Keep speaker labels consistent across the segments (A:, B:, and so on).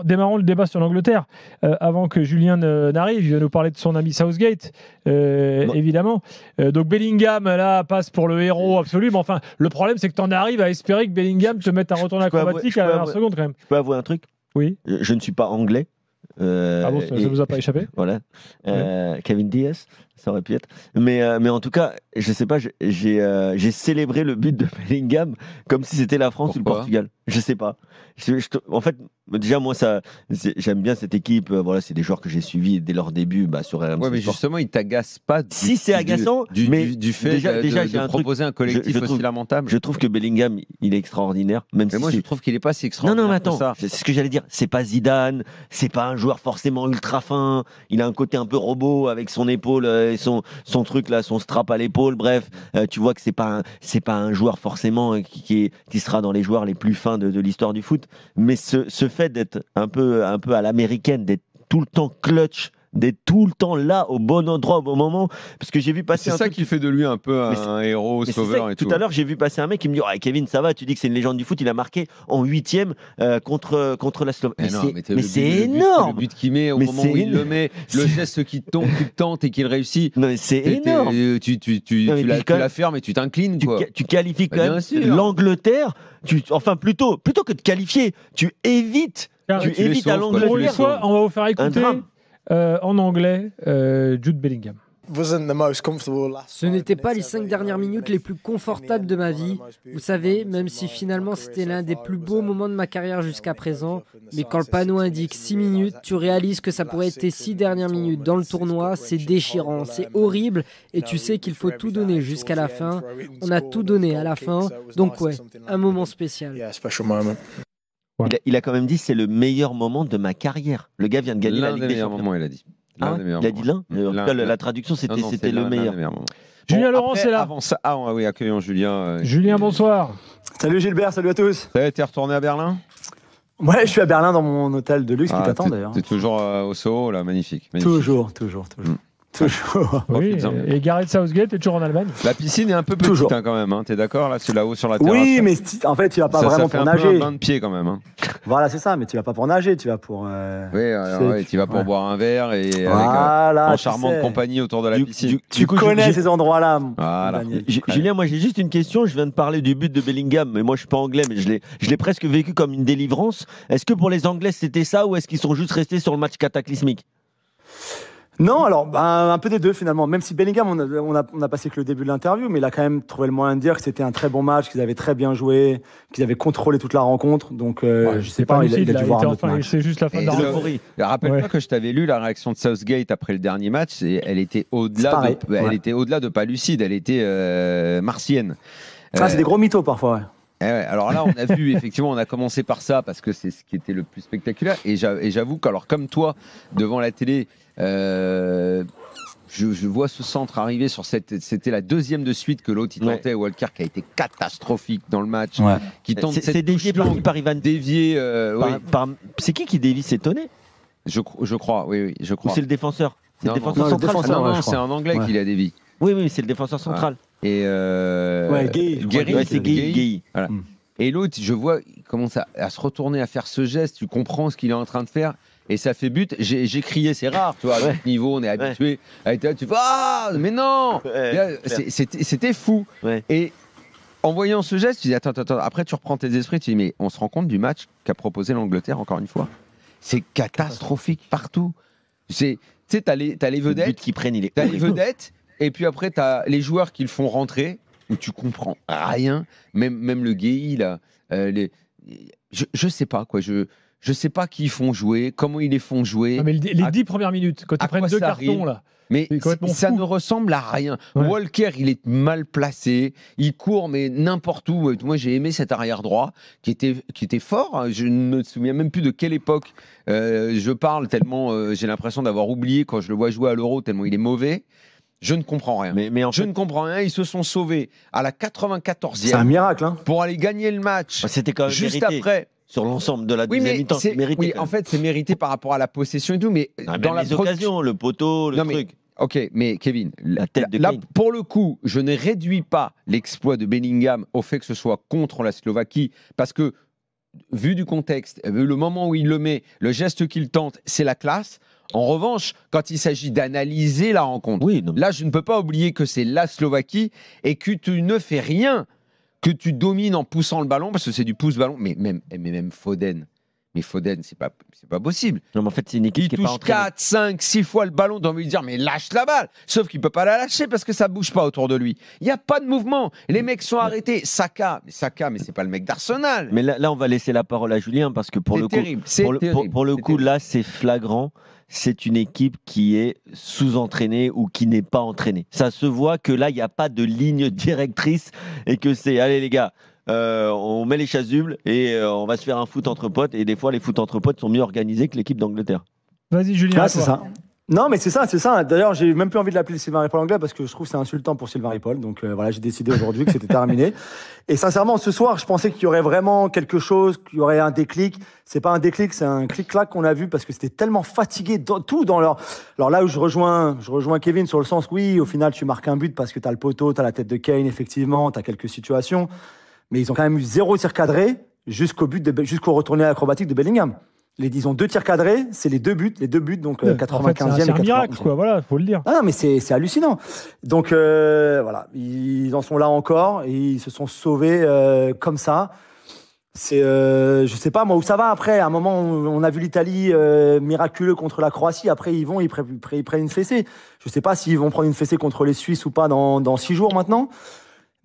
A: Démarrons le débat sur l'Angleterre. Avant que Julien n'arrive, il va nous parler de son ami Southgate, évidemment. Donc Bellingham, là, passe pour le héros absolu. Mais enfin, le problème, c'est que tu en arrives à espérer que Bellingham te mette un retour acrobatique à la dernière seconde, quand même.
B: Je peux avouer un truc?
A: Oui.
B: Je ne suis pas anglais.
A: Ah bon, ça ne vous a pas échappé?
B: Voilà. Kevin Diaz, ça aurait pu être. Mais en tout cas, je sais pas, j'ai célébré le but de Bellingham comme si c'était la France ou le Portugal. Je sais pas. En fait, déjà, moi, j'aime bien cette équipe. Voilà, c'est des joueurs que j'ai suivis dès leur début sur RMC
C: Ouais, mais
B: Sport.
C: justement, ils t'agacent pas.
B: Si c'est agaçant,
C: mais du fait de proposer un collectif aussi lamentable.
B: Je trouve que Bellingham, il est extraordinaire.
C: Mais moi, je trouve qu'il est pas si extraordinaire.
B: Non, mais attends,
C: ça.
B: c'est ce que j'allais dire. C'est pas Zidane, c'est pas un joueur forcément ultra fin. Il a un côté un peu robot avec son épaule et son truc là, son strap à l'épaule. Bref, tu vois que c'est pas un joueur forcément qui sera dans les joueurs les plus fins de l'histoire du foot. Mais ce fait d'être un peu à l'américaine, d'être tout le temps clutch, d'être tout le temps là au bon endroit au bon moment, parce que j'ai vu passer
C: c'est ça qui fait de lui un peu un héros sauveur et tout.
B: Tout à l'heure j'ai vu passer un mec qui me dit Kevin, ça va, tu dis que c'est une légende du foot, il a marqué en 8e contre la Slovaquie. Mais c'est énorme.
C: Le but qu'il met au moment où il le met, le geste qu'il tente et qu'il réussite.
B: Non, mais c'est énorme.
C: Tu la fermes et tu t'inclines.
B: Tu qualifies quand même l'Angleterre. Enfin plutôt que de qualifier, tu évites à l'Angleterre.
A: On va vous faire écouter en anglais Jude Bellingham.
D: Ce n'était pas les 5 dernières minutes les plus confortables de ma vie. Vous savez, même si finalement c'était l'un des plus beaux moments de ma carrière jusqu'à présent, mais quand le panneau indique 6 minutes, tu réalises que ça pourrait être tes 6 dernières minutes dans le tournoi. C'est déchirant, c'est horrible, et tu sais qu'il faut tout donner jusqu'à la fin. On a tout donné à la fin, donc ouais, un moment spécial.
B: Il a quand même dit c'est le meilleur moment de ma carrière. Le gars vient de gagner la Ligue des Champions.
C: Moments, il a dit.
B: Il a dit l'un. La traduction, c'était le meilleur.
A: Julien Laurent, c'est là.
C: Avant ça, oui, accueillons Julien.
A: Julien, bonsoir.
E: Salut Gilbert, salut à tous.
C: T'es retourné à Berlin?
E: Ouais, je suis à Berlin dans mon hôtel de luxe qui t'attend d'ailleurs.
C: T'es toujours au Soho, là, magnifique.
E: Toujours.
A: Toujours. Oui, et Gareth Southgate est toujours en Allemagne.
C: La piscine est un peu petite quand même, hein. T'es d'accord là, c'est là-haut sur la terrasse.
E: Oui, mais en fait, tu vas pas vraiment pour nager.
C: Ça fait un bain de pied quand même. Hein.
E: Voilà, c'est ça, mais tu vas pas pour nager, tu vas pour.
C: Oui, tu vas pour boire un verre et avec en charmante compagnie autour de la piscine.
E: Tu connais ces endroits-là.
C: Voilà.
B: Julien, moi j'ai juste une question. Je viens de parler du but de Bellingham, mais moi je suis pas anglais, mais je l'ai presque vécu comme une délivrance. Est-ce que pour les Anglais c'était ça ou est-ce qu'ils sont juste restés sur le match cataclysmique?
E: Non, alors un peu des deux finalement. Même si Bellingham, on a passé que le début de l'interview, mais il a quand même trouvé le moyen de dire que c'était un très bon match, qu'ils avaient très bien joué, qu'ils avaient contrôlé toute la rencontre. Donc je sais pas, il a dû voir un autre match.
A: C'est juste la fin de la euphorie.
C: Rappelle-toi que je t'avais lu la réaction de Southgate après le dernier match, et elle était au-delà de pas lucide, elle était martienne.
E: C'est des gros mythos parfois.
C: Alors là, on a vu, effectivement, on a commencé par ça parce que c'est ce qui était le plus spectaculaire. Et j'avoue qu'alors, comme toi, devant la télé, je vois ce centre arriver sur c'était la deuxième de suite que l'autre il tentait, Walker, qui a été catastrophique dans le match, qui tente
B: c'est dévié par Ivan.
C: Dévié.
B: C'est qui dévie? C'est Toney?
C: Je crois, oui, je crois.
B: Ou c'est le défenseur? C'est le défenseur central.
C: Non, c'est un Anglais qui l'a dévié.
B: Oui, c'est le défenseur central.
C: Et
B: c'est Gueye.
C: Voilà. Et l'autre, je vois, il commence à se retourner, à faire ce geste. Tu comprends ce qu'il est en train de faire. Et ça fait but. J'ai crié, c'est rare, tu vois. À notre niveau, on est habitué. Tu fais mais non. C'était fou. Et en voyant ce geste, tu dis attends. Après, tu reprends tes esprits. Tu dis mais on se rend compte du match qu'a proposé l'Angleterre encore une fois. C'est catastrophique partout. Tu sais, t'as les vedettes.
B: Le but qu'ils prennent,
C: t'as les vedettes. Et puis après, tu as les joueurs qui le font rentrer, où tu comprends rien. Même le Gueye, là. Je sais pas, quoi. Je sais pas qui ils font jouer, comment ils les font jouer.
A: Non, mais les 10 premières minutes, quand ils prennent 2 cartons, là.
C: Mais ça ne ressemble à rien. Walker, il est mal placé, il court, mais n'importe où. Moi, j'ai aimé cet arrière droit qui était fort. Je ne me souviens même plus de quelle époque je parle, tellement j'ai l'impression d'avoir oublié quand je le vois jouer à l'Euro, tellement il est mauvais. Je ne comprends rien. Je ne comprends rien. Ils se sont sauvés à la 94e.
E: C'est un miracle, hein.
C: Pour aller gagner le match.
B: C'était quand même
C: juste
B: mérité.
C: après.
B: Sur l'ensemble de la deuxième mi-temps, c'est mérité.
C: Oui, en fait, c'est mérité par rapport à la possession et tout, mais
B: dans les occasions, le poteau, le truc.
C: Ok, mais Kevin,
B: la tête de
C: là, pour le coup, je ne réduis pas l'exploit de Bellingham au fait que ce soit contre la Slovaquie, parce que vu du contexte, vu le moment où il le met, le geste qu'il tente, c'est la classe. En revanche, quand il s'agit d'analyser la rencontre, là, je ne peux pas oublier que c'est la Slovaquie et que tu ne fais rien, que tu domines en poussant le ballon, parce que c'est du pouce-ballon. Mais même Foden. Mais Foden, c'est pas possible.
B: Non, mais en fait, c'est une équipe qui
C: touche 4, 5, 6 fois le ballon, t'as envie de dire, mais lâche la balle. Sauf qu'il peut pas la lâcher parce que ça bouge pas autour de lui. Il n'y a pas de mouvement. Les mecs sont arrêtés. Saka, mais c'est pas le mec d'Arsenal.
B: Mais là, on va laisser la parole à Julien parce que pour le coup, pour le coup, là, c'est flagrant. C'est une équipe qui est sous-entraînée ou qui n'est pas entraînée. Ça se voit que là, il n'y a pas de ligne directrice et que c'est, allez les gars, on met les chasubles et on va se faire un foot entre potes. Et des fois, les foot entre potes sont mieux organisés que l'équipe d'Angleterre.
A: Vas-y, Julien.
E: C'est ça. Non, mais c'est ça. D'ailleurs, j'ai même plus envie de l'appeler Sylvain Ripoll anglais parce que je trouve que c'est insultant pour Sylvain Ripoll. Donc voilà, j'ai décidé aujourd'hui que c'était terminé. Et sincèrement, ce soir, je pensais qu'il y aurait vraiment quelque chose, qu'il y aurait un déclic. C'est pas un déclic, c'est un clic-clac qu'on a vu parce que c'était tellement fatigué dans leur. Alors là où je rejoins Kevin sur le sens, oui, au final, tu marques un but parce que t'as le poteau, t'as la tête de Kane, effectivement, t'as quelques situations. Mais ils ont quand même eu 0 tir cadré jusqu'au retourné acrobatique de Bellingham. Ils ont 2 tirs cadrés, c'est les deux buts, donc 95e
A: en fait, c'est un miracle, quoi. Voilà, faut le dire.
E: Ah non, mais c'est hallucinant. Donc voilà, ils en sont là encore et ils se sont sauvés comme ça. C'est, je sais pas moi où ça va après. À un moment, on a vu l'Italie miraculeux contre la Croatie. Après, ils prennent une fessée. Je sais pas s'ils vont prendre une fessée contre les Suisses ou pas dans 6 jours maintenant.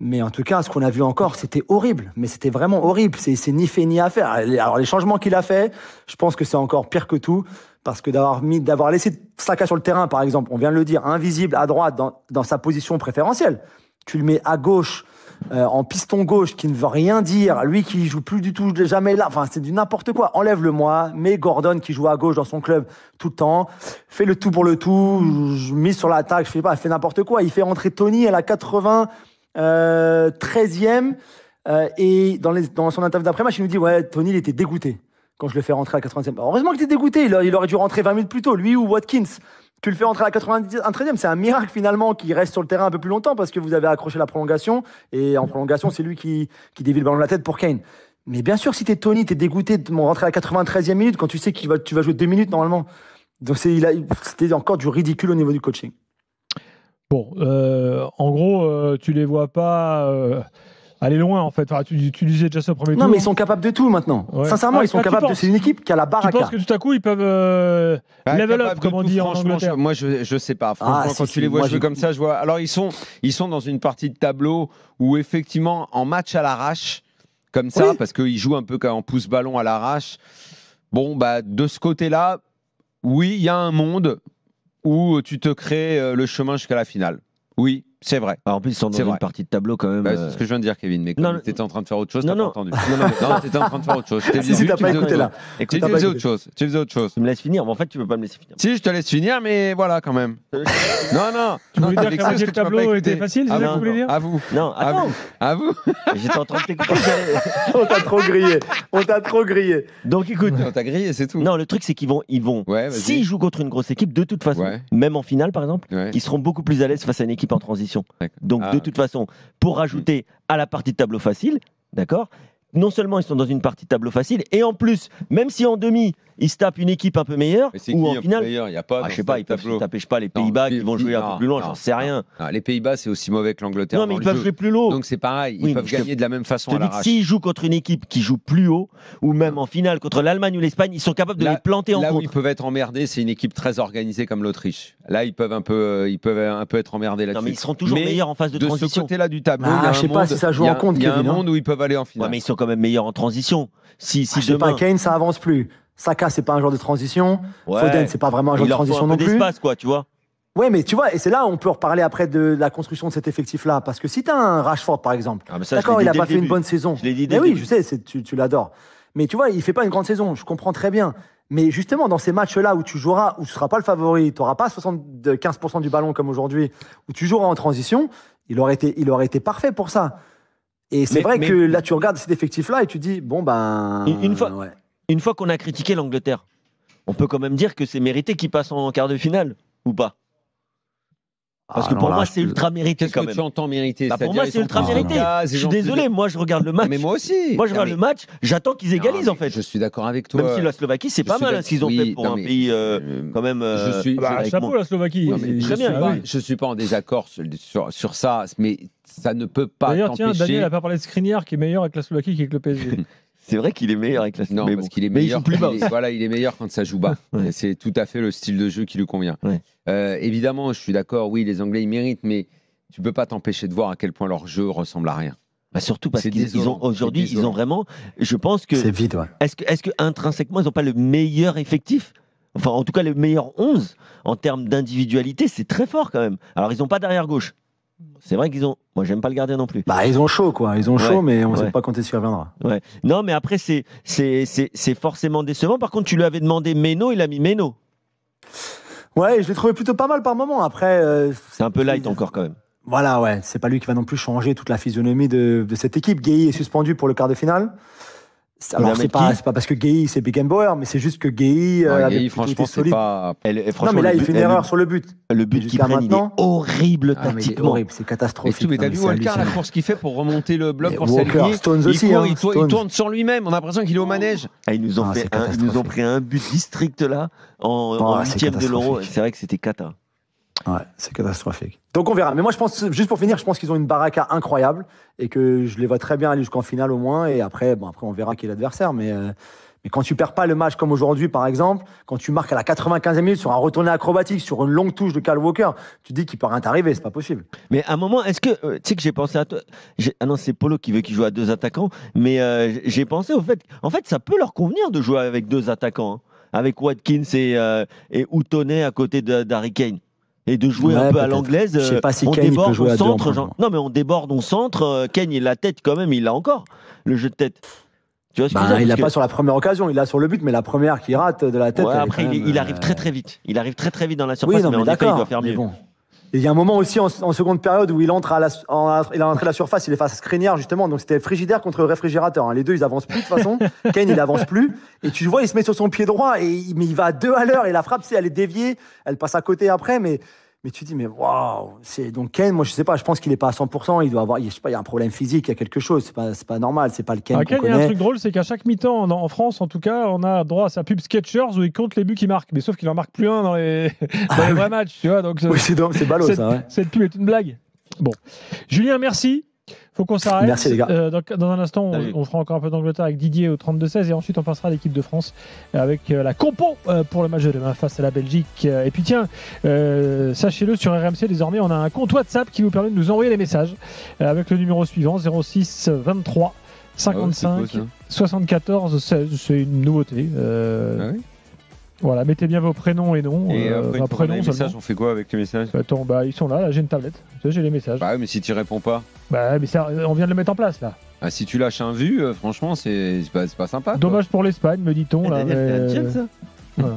E: Mais en tout cas, ce qu'on a vu encore, c'était horrible. Mais c'était vraiment horrible. C'est ni fait ni à faire. Alors, les changements qu'il a fait, je pense que c'est encore pire que tout. Parce que d'avoir laissé Saka sur le terrain, par exemple, on vient de le dire, invisible à droite dans sa position préférentielle. Tu le mets à gauche, en piston gauche, qui ne veut rien dire. Lui qui joue plus du tout, jamais là. Enfin, c'est du n'importe quoi. Enlève-le-moi. Mets Gordon qui joue à gauche dans son club tout le temps. Fais le tout pour le tout. Mise sur l'attaque, je sais pas, fait n'importe quoi. Il fait rentrer Tony à la 13e et dans son interview d'après-match, il nous dit ouais, Tony il était dégoûté quand je le fais rentrer à la 80e. Heureusement qu'il était dégoûté, il aurait dû rentrer 20 minutes plus tôt, lui ou Watkins. Tu le fais rentrer à la 93e, c'est un miracle finalement qu'il reste sur le terrain un peu plus longtemps parce que vous avez accroché la prolongation et en prolongation, c'est lui qui dévie le ballon de la tête pour Kane. Mais bien sûr, si t'es Tony, t'es dégoûté de rentrer à la 93e minute quand tu sais tu vas jouer 2 minutes normalement. Donc c'était encore du ridicule au niveau du coaching.
A: Bon, en gros, tu les vois pas aller loin, en fait. Enfin, tu disais déjà ça au premier tour.
E: Non, mais ils sont capables de tout maintenant. Ouais. Sincèrement, ils sont capables de. C'est une équipe qui a la baraka.
A: Tu penses que tout à coup, ils peuvent level up, comme on dit en Angleterre?
C: Moi, je sais pas. Franchement, quand tu les vois jouer comme ça, je vois. Alors, ils sont dans une partie de tableau où, effectivement, en match à l'arrache, comme ça, parce qu'ils jouent un peu en pouce-ballon à l'arrache. Bon, bah, de ce côté-là, oui, il y a un monde où tu te crées le chemin jusqu'à la finale. Oui, c'est vrai.
B: Alors en plus, ils sont dans une partie de tableau quand même.
C: Bah, c'est ce que je viens de dire, Kevin. Mais quand tu étais en train de faire autre chose, t'as pas entendu.
B: Non,
C: t'étais en train de faire autre chose.
E: Si, t'as pas écouté là.
C: Tu faisais autre chose. Tu
B: me laisses finir, mais en fait, tu peux pas me laisser finir.
C: Si, je te laisse finir, mais voilà quand même. Non.
A: Tu voulais dire que le tableau était facile, c'est ça que tu voulais dire?
C: À vous.
B: Non,
C: à vous.
B: J'étais en train de t'écouter.
E: On t'a trop grillé.
B: Donc écoute.
C: On t'a grillé, c'est tout.
B: Non, le truc, c'est qu'ils vont. S'ils jouent contre une grosse équipe, de toute façon, même en finale par exemple, ils seront beaucoup plus à l'aise face à une équipe en transition. Donc de toute façon, pour rajouter à la partie de tableau facile, d'accord, non seulement ils sont dans une partie de tableau facile, et en plus, même si en demi, ils se tapent une équipe un peu meilleure, ou en finale,
C: il y a pas
B: je sais pas, ils peuvent se taper pas les Pays-Bas qui vont jouer un peu plus loin, j'en sais rien.
C: Les Pays-Bas, c'est aussi mauvais que l'Angleterre.
B: Non, mais ils peuvent jouer plus haut.
C: Donc c'est pareil, ils peuvent gagner de la même façon à l'arrache.
B: S'ils jouent contre une équipe qui joue plus haut, ou même en finale contre l'Allemagne ou l'Espagne, ils sont capables de les planter en contre.
C: Là où ils peuvent être emmerdés, c'est une équipe très organisée comme l'Autriche. Là, ils peuvent un peu être emmerdés là-dessus.
B: Non, mais ils seront toujours meilleurs en phase de transition.
C: De ce côté-là du tableau,
E: je sais pas si ça joue en compte,
C: il y a un monde où ils peuvent aller en finale.
B: Mais ils sont quand même meilleurs en transition. Si
E: demain Kane, ça avance plus. Saka, c'est pas un joueur de transition. Foden, c'est pas vraiment un joueur de transition non plus.
B: Il leur faut un peu d'espace, quoi, tu vois.
E: Ouais, mais tu vois, et c'est là où on peut reparler après de la construction de cet effectif-là. Parce que si tu as un Rashford, par exemple, d'accord, il n'a pas fait une bonne saison.
B: Je l'ai dit
E: mais oui, je sais, tu l'adores. Mais tu vois, il fait pas une grande saison, je comprends très bien. Mais justement, dans ces matchs-là où tu joueras, où tu ne seras pas le favori, tu n'auras pas 75% du ballon comme aujourd'hui, où tu joueras en transition, il aurait été parfait pour ça. Et c'est vrai que là, tu regardes cet effectif-là et tu dis, bon, ben.
B: Une fois qu'on a critiqué l'Angleterre, on peut quand même dire que c'est mérité qu'ils passent en quart de finale, ou pas? Parce que pour moi, c'est ultra mérité
C: Qu'est-ce
B: quand
C: que
B: même.
C: tu entends mérité?
B: Pour moi, c'est ultra mérité. Je suis désolé, moi, je regarde le match.
C: Mais moi aussi.
B: Moi, je regarde le match, j'attends qu'ils égalisent en fait.
C: Je suis d'accord avec toi.
B: Même si la Slovaquie, c'est pas mal ce qu'ils ont fait pour un pays quand même.
A: Chapeau la Slovaquie.
B: Très bien.
C: Je suis pas en désaccord sur ça, mais ça ne peut pas
A: D'ailleurs, tiens,
C: t'empêcher.
A: Daniel n'a pas parlé de Skriniar qui est meilleur avec la Slovaquie qu'avec le PSG.
B: C'est vrai qu'il est meilleur avec la Slovaquie.
C: Non, parce qu'il est meilleur.
B: plus bas.
C: Voilà, il est meilleur quand ça joue bas.
B: Ouais.
C: C'est tout à fait le style de jeu qui lui convient.
B: Ouais.
C: Évidemment, je suis d'accord. Oui, les Anglais ils méritent, mais tu peux pas t'empêcher de voir à quel point leur jeu ressemble à rien.
B: Bah surtout parce
C: C'est
B: qu'ils
C: désolant.
B: ont aujourd'hui,
C: C'est
B: ils ont
C: désolant.
B: vraiment. Je pense que.
E: C'est vide, ouais.
B: Est-ce que intrinsèquement, ils n'ont pas le meilleur effectif? Enfin, en tout cas, le meilleur 11 en termes d'individualité, c'est très fort quand même. Alors, ils n'ont pas d'arrière gauche. C'est vrai qu'ils ont. Moi, j'aime pas le gardien non plus.
E: Bah, ils ont chaud, quoi. Ils ont chaud,
B: Ouais,
E: mais on ne
B: ouais.
E: sait pas quand est-ce qu'il reviendra.
B: Ouais. Non, mais après, c'est forcément décevant. Par contre, tu lui avais demandé Meno, il a mis Meno.
E: Ouais, je l'ai trouvé plutôt pas mal par moment. Après,
B: C'est un peu light encore quand même.
E: Voilà, ouais. C'est pas lui qui va non plus changer toute la physionomie de cette équipe. Gueye est suspendu pour le quart de finale. Alors, c'est pas parce que Gueye, c'est Beckenbauer, mais c'est juste que Gueye avait
C: Gueye,
E: plutôt été
C: franchement, c'est
E: solide.
C: pas.
E: Non, mais là, il fait une erreur sur le but.
B: Le but
E: Jusqu'à
B: qu'il prenne, il est
E: maintenant-
B: horrible
E: Ah, mais il est
B: tactiquement.
E: horrible, c'est
C: Mais
E: catastrophique.
C: t'as
E: Non,
C: vu
E: mais c'est
C: Walker, la
E: hallucinant.
C: course qu'il fait pour remonter le bloc,
E: Mais
C: pour
E: Walker,
C: s'aligner.
E: Stones
C: Il
E: aussi,
C: court,
E: hein,
C: il
E: Stones.
C: tourne sur lui-même. On a l'impression qu'il est au manège.
B: Ah, ils nous ont
E: Ah, c'est
B: ils nous ont
E: catastrophique.
B: pris un but district là en
E: c'est
B: huitième de l'Euro.
E: catastrophique.
B: C'est vrai que c'était cata.
E: Ouais, c'est catastrophique. Donc on verra. Mais moi, je pense, juste pour finir, je pense qu'ils ont une baraka incroyable et que je les vois très bien aller jusqu'en finale au moins. Et après, on verra qui est l'adversaire. Mais quand tu perds pas le match comme aujourd'hui, par exemple, quand tu marques à la 95e minute sur un retourné acrobatique, sur une longue touche de Kyle Walker, tu te dis qu'il peut rien t'arriver. C'est pas possible.
B: Mais à un moment, est-ce que tu sais que j'ai pensé à toi? Ah non, c'est Polo qui veut qu'il joue à deux attaquants. Mais j'ai pensé au fait, en fait, ça peut leur convenir de jouer avec deux attaquants, hein, avec Watkins et Houtonnet à côté d'Harry Kane. Et de jouer
E: Ouais,
B: un peu à
E: peut-être.
B: l'anglaise.
E: Je sais pas si
B: On
E: Kane, il peut
B: déborde,
E: jouer
B: on
E: à deux en
B: centre.
E: prolongement.
B: Non, mais on déborde, on centre. Kane, il a la tête quand même, il l'a encore, le jeu de tête. Tu vois ce que je veux dire?
E: Il l'a
B: Parce
E: pas
B: que-
E: sur la première occasion, il l'a sur le but, mais la première qui rate de la tête.
B: Ouais,
E: elle est
B: après,
E: quand même,
B: il arrive très très vite. Il arrive très très vite dans la surface,
E: Oui, non,
B: mais
E: mais
B: en effet, il
E: d'accord.
B: doit faire
E: mais
B: mieux.
E: bon. Et il y a un moment aussi en seconde période où il entre il a entré la surface, il est face à Skriniar justement, donc c'était frigidaire contre réfrigérateur. Hein. Les deux, ils avancent plus de toute façon. Kane, il avance plus. Et tu vois, il se met sur son pied droit mais il va à 2 à l'heure et la frappe, elle est déviée, elle passe à côté après, mais tu te dis, mais waouh, donc Kane, moi je sais pas, je pense qu'il est pas à 100%, il doit avoir, je sais pas, il y a un problème physique, il y a quelque chose, c'est pas normal, c'est pas le Kane qu'on
A: Kane, il y a un
E: connaît.
A: truc drôle, c'est qu'à chaque mi-temps, en France, en tout cas, on a droit à sa pub Skechers où il compte les buts qu'il marque. Mais sauf qu'il en marque plus un dans les vrais matchs, tu vois. Donc,
E: Oui, c'est ballot ça, ouais.
A: cette pub est une blague. Bon. Julien, merci. Faut qu'on s'arrête.
E: Merci, les gars.
A: Dans un instant,
B: Salut.
A: on fera encore un peu d'Angleterre avec Didier au 32-16 et ensuite on passera à l'équipe de France avec la compo pour le match de demain face à la Belgique. Et puis tiens, sachez-le, sur RMC désormais, on a un compte WhatsApp qui vous permet de nous envoyer les messages avec le numéro suivant 06 23 55 74 16. C'est une nouveauté.
C: Ah oui.
A: Voilà, mettez bien vos prénoms et noms.
C: Et après,
A: prénom
C: les messages,
A: seulement.
C: on fait quoi avec les messages?
A: Attends, ils sont là, j'ai une tablette. Tu vois, j'ai les messages.
C: Bah oui, mais si tu réponds pas.
A: Mais ça, on vient de le mettre en place là.
C: Ah, si tu lâches un vu, franchement, c'est pas sympa. quoi.
A: Dommage pour l'Espagne, me dit-on.
B: Eh,
A: Là,
B: Daniel,
A: mais,
B: t'es un gel, ça
A: voilà.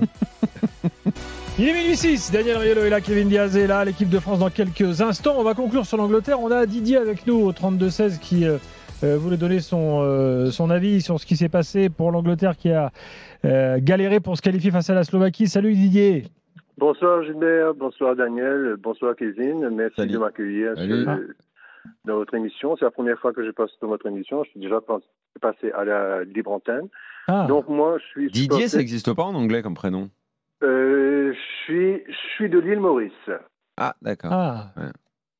A: Il est minuit 6, Daniel Riolo est là, Kevin Diaz est là, l'équipe de France dans quelques instants. On va conclure sur l'Angleterre. On a Didier avec nous au 32-16 qui voulait donner son avis sur ce qui s'est passé pour l'Angleterre qui a galéré pour se qualifier face à la Slovaquie. Salut Didier.
F: Bonsoir Gilbert, bonsoir Daniel, bonsoir Kevin. Merci
B: Salut.
F: de m'accueillir dans votre émission. C'est la première fois que je passe dans votre émission. Je suis déjà passé à la libre antenne.
A: Ah.
F: Donc moi, je suis
C: Didier,
F: supporter.
C: ça n'existe pas en anglais comme prénom.
F: Je suis de l'île Maurice,
C: Ah, d'accord.
A: Ah.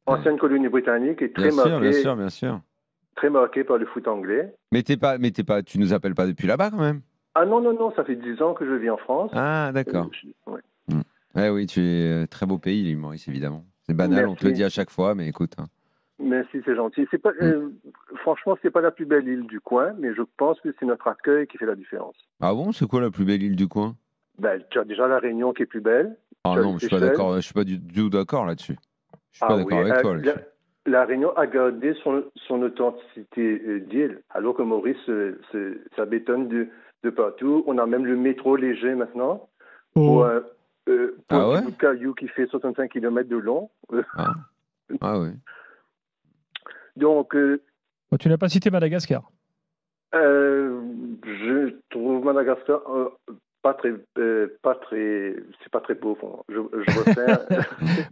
F: ancienne colonie britannique et
C: Bien sûr, bien sûr.
F: très marquée par le foot anglais.
C: Mais tu nous appelles pas depuis là-bas quand même.
F: Ah non, ça fait 10 ans que je vis en France.
C: Ah, d'accord.
F: Ouais.
C: Ouais, oui, tu es très beau pays, l'île Maurice, évidemment. C'est banal, on te le
F: Merci.
C: dit à chaque fois, mais écoute. Hein.
F: Merci, c'est gentil. C'est pas, franchement, c'est pas la plus belle île du coin, mais je pense que c'est notre accueil qui fait la différence.
C: Ah bon, c'est quoi la plus belle île du coin?
F: Tu as déjà la Réunion qui est plus belle.
C: Ah
F: Tu as
C: non,
F: les
C: je suis pas
F: Seychelles.
C: d'accord. Je suis pas du tout d'accord là-dessus. Je suis pas d'accord avec toi là-dessus.
F: La Réunion a gardé son authenticité d'île, alors que Maurice, ça bétonne de partout. On a même le métro léger maintenant. Pour un petit bout de caillou qui fait 65 km de long.
C: Ah oui.
F: Donc,
A: Tu n'as pas cité Madagascar.
F: je trouve Madagascar c'est pas très profond. Je refais.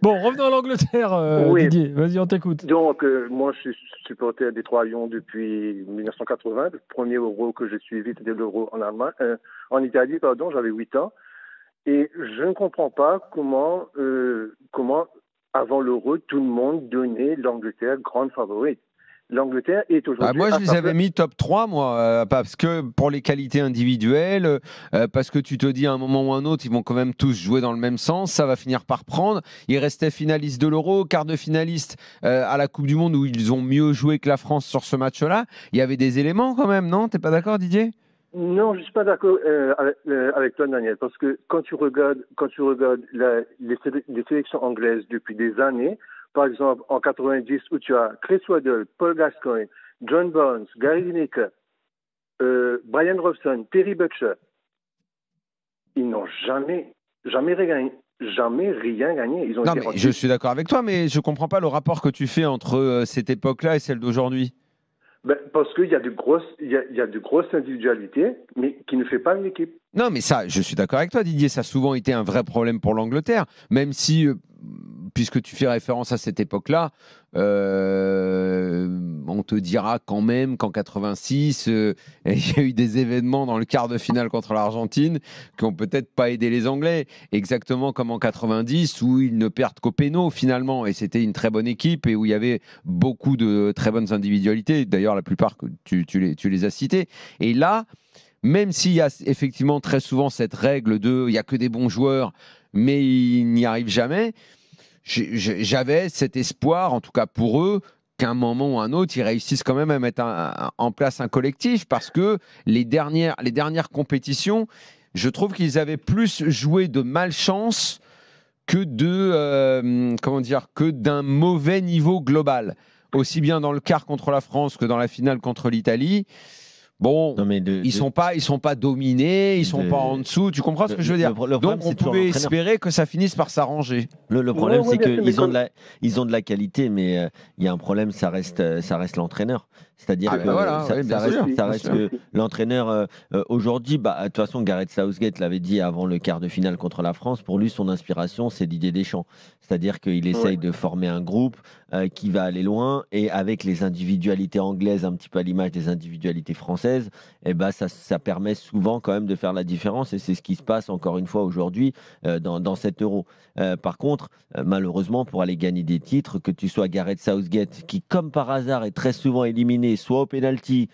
A: Bon, revenons à l'Angleterre,
F: Oui.
A: Didier. Vas-y, on t'écoute.
F: Donc, moi, je suis supporter des Trois Lions depuis 1980. Le premier Euro que j'ai suivi, c'était l'Euro en Italie, pardon. J'avais 8 ans. Et je ne comprends pas comment, avant l'Euro, tout le monde donnait l'Angleterre grande favorite. L'Angleterre est aujourd'hui.
C: Moi, je les avais mis top 3, moi, parce que pour les qualités individuelles, parce que tu te dis à un moment ou à un autre, ils vont quand même tous jouer dans le même sens, ça va finir par prendre. Ils restaient finalistes de l'Euro, quart de finaliste à la Coupe du Monde où ils ont mieux joué que la France sur ce match-là. Il y avait des éléments quand même, non? T'es pas d'accord, Didier?
F: Non, je suis pas d'accord avec toi, Daniel, parce que quand tu regardes les sélections anglaises depuis des années, par exemple en 90 où tu as Chris Waddle, Paul Gascoigne, John Barnes, Gary Lineker, Brian Robson, Terry Butcher, ils n'ont jamais rien gagné. Ils ont
C: Non, mais je suis d'accord avec toi, mais je comprends pas le rapport que tu fais entre cette époque-là et celle d'aujourd'hui.
F: Parce qu'il y a de grosses individualités, mais qui ne fait pas une équipe.
C: Non, mais ça, je suis d'accord avec toi, Didier. Ça a souvent été un vrai problème pour l'Angleterre, même si, puisque tu fais référence à cette époque-là, on te dira quand même qu'en 86, il y a eu des événements dans le quart de finale contre l'Argentine qui n'ont peut-être pas aidé les Anglais. Exactement comme en 90, où ils ne perdent qu'au pénal finalement. Et c'était une très bonne équipe et où il y avait beaucoup de très bonnes individualités. D'ailleurs, la plupart, tu les as citées. Et là, même s'il y a effectivement très souvent cette règle de il n'y a que des bons joueurs, mais ils n'y arrivent jamais, j'avais cet espoir, en tout cas pour eux, qu'à un moment ou un autre, ils réussissent quand même à mettre en place un collectif, parce que les dernières compétitions, je trouve qu'ils avaient plus joué de malchance que d'un mauvais niveau global. Aussi bien dans le quart contre la France que dans la finale contre l'Italie. Bon, ils sont pas dominés, ils sont pas en dessous. Tu comprends ce que je veux dire? Donc on pouvait espérer que ça finisse par s'arranger.
B: Le problème, c'est qu'ils ont de la qualité, mais il y a un problème, ça reste l'entraîneur. C'est-à-dire que ça reste que l'entraîneur aujourd'hui, de toute façon, Gareth Southgate l'avait dit avant le quart de finale contre la France. Pour lui, son inspiration, c'est Didier Deschamps. C'est-à-dire qu'il essaye de former un groupe qui va aller loin, et avec les individualités anglaises, un petit peu à l'image des individualités françaises, ça permet souvent quand même de faire la différence, et c'est ce qui se passe encore une fois aujourd'hui dans cet Euro. Par contre, malheureusement, pour aller gagner des titres, que tu sois Gareth Southgate, qui comme par hasard est très souvent éliminé, soit au pénalty,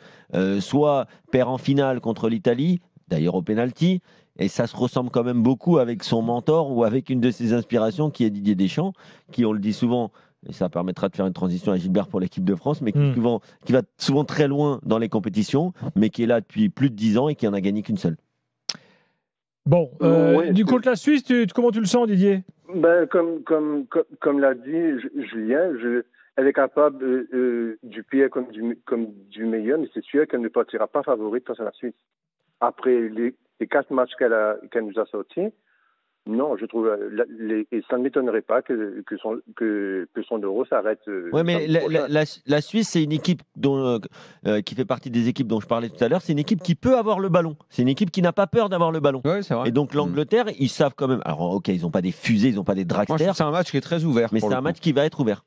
B: soit perd en finale contre l'Italie, d'ailleurs au pénalty, et ça se ressemble quand même beaucoup avec son mentor ou avec une de ses inspirations qui est Didier Deschamps, qui, on le dit souvent, et ça permettra de faire une transition à Gilbert pour l'équipe de France, mais qui va souvent très loin dans les compétitions, mais qui est là depuis plus de 10 ans et qui en a gagné qu'une seule.
A: Bon, du contre la Suisse, comment tu le sens, Didier?
F: Comme l'a dit Julien, elle est capable du pire comme du meilleur, mais c'est sûr qu'elle ne partira pas favorite face à la Suisse. Après les 4 matchs qu'elle nous a sortis, non, je trouve, et ça ne m'étonnerait pas que son Euro s'arrête.
B: Oui, mais la Suisse, c'est une équipe qui fait partie des équipes dont je parlais tout à l'heure. C'est une équipe qui peut avoir le ballon. C'est une équipe qui n'a pas peur d'avoir le ballon.
C: Ouais, c'est vrai.
B: Et donc l'Angleterre, ils savent quand même. Alors, ok, ils n'ont pas des fusées, ils n'ont pas des dragsters.
C: C'est un match qui est très ouvert.
B: Mais c'est un match qui va être ouvert.